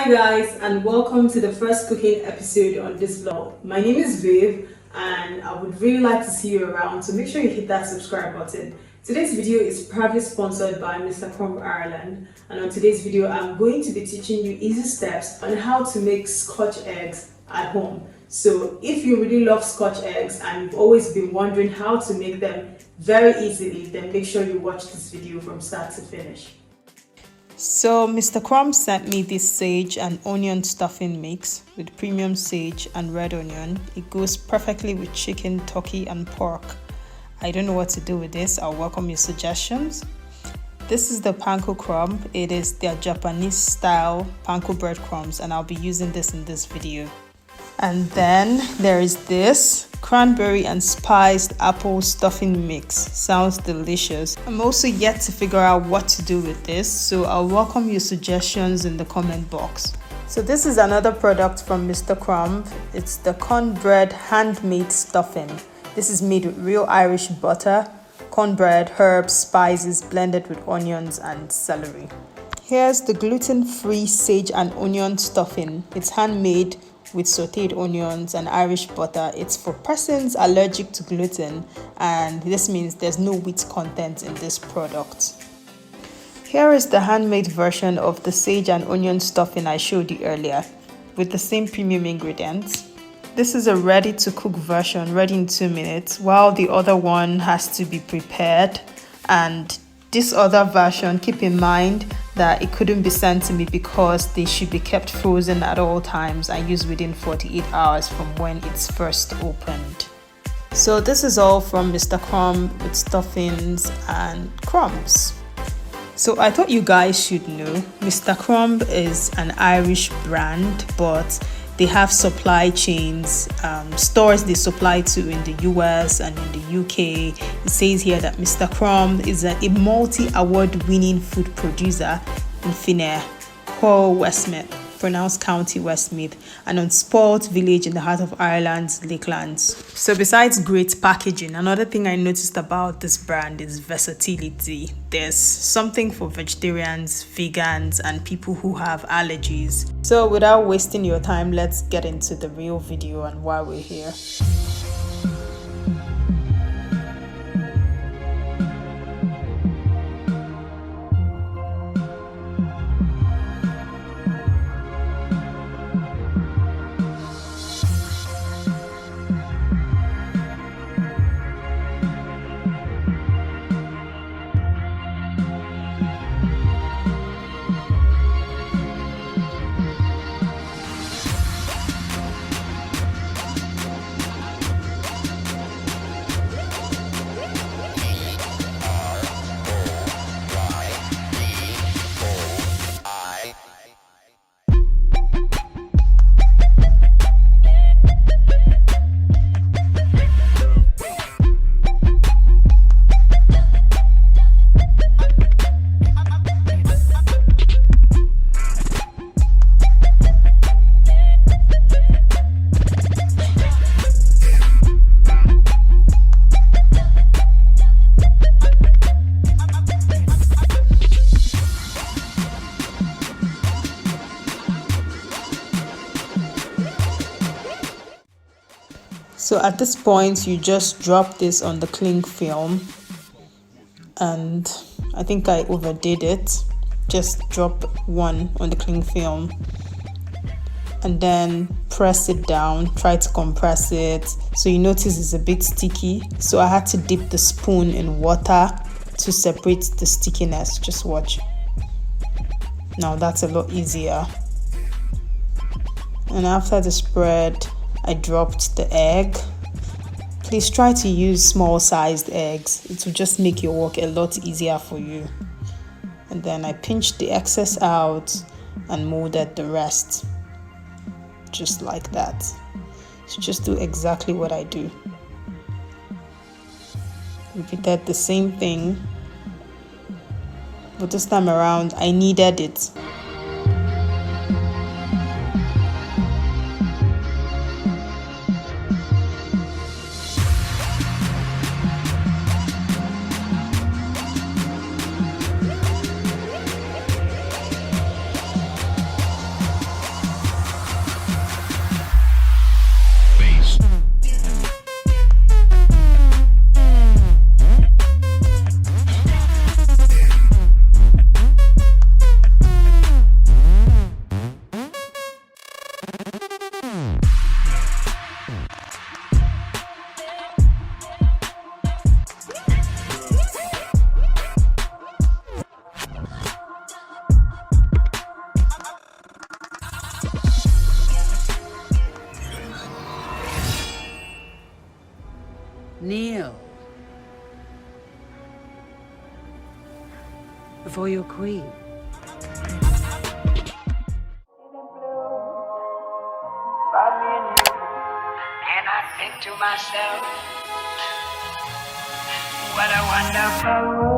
Hi guys, and welcome to the first cooking episode on this vlog. My name is Veev and I would really like to see you around, so make sure you hit that subscribe button. Today's video is proudly sponsored by Mr. Crumb Ireland, and on today's video I'm going to be teaching you easy steps on how to make Scotch eggs at home. So if you really love Scotch eggs and you've always been wondering how to make them very easily, then make sure you watch this video from start to finish. So Mr. Crumb sent me this sage and onion stuffing mix with premium sage and red onion. It goes perfectly with chicken, turkey and pork. I don't know what to do with this. I'll welcome your suggestions. This is the PANKO crumb. It is their Japanese style PANKO breadcrumbs, and I'll be using this in this video. And then there is this cranberry and spiced apple stuffing mix. Sounds delicious. I'm also yet to figure out what to do with this, so I'll welcome your suggestions in the comment box. So this is another product from Mr. Crumb. It's the cornbread handmade stuffing. This is made with real Irish butter, cornbread, herbs, spices blended with onions and celery. Here's the gluten-free sage and onion stuffing. It's handmade with sauteed onions and Irish butter. It's for persons allergic to gluten, and this means there's no wheat content in this product. Here is the handmade version of the sage and onion stuffing I showed you earlier with the same premium ingredients. This is a ready to cook version, ready in 2 minutes, while the other one has to be prepared. And this other version, keep in mind that it couldn't be sent to me because they should be kept frozen at all times and used within 48 hours from when it's first opened. So this is all from Mr. Crumb with stuffings and crumbs. So I thought you guys should know Mr. Crumb is an Irish brand, but they have supply chains, stores they supply to in the US and in the UK. It says here that Mr. Crumb is a multi-award winning food producer in Finnair, Cork, Westmeath, pronounced County Westmeath, and Unspoilt village in the heart of Ireland's Lakelands. So besides great packaging, another thing I noticed about this brand is versatility. There's something for vegetarians, vegans, and people who have allergies. So without wasting your time, let's get into the real video and why we're here. So at this point, you just drop this on the cling film, and I think I overdid it. Just drop one on the cling film and then press it down, try to compress it. So you notice it's a bit sticky, so I had to dip the spoon in water to separate the stickiness. Just watch. Now that's a lot easier. And after the spread, I dropped the egg. Please try to use small sized eggs. It will just make your work a lot easier for you. And then I pinched the excess out and molded the rest. Just like that. So just do exactly what I do. Repeated the same thing, but this time around I kneaded it. Kneel before your queen. And I think to myself, what a wonderful world.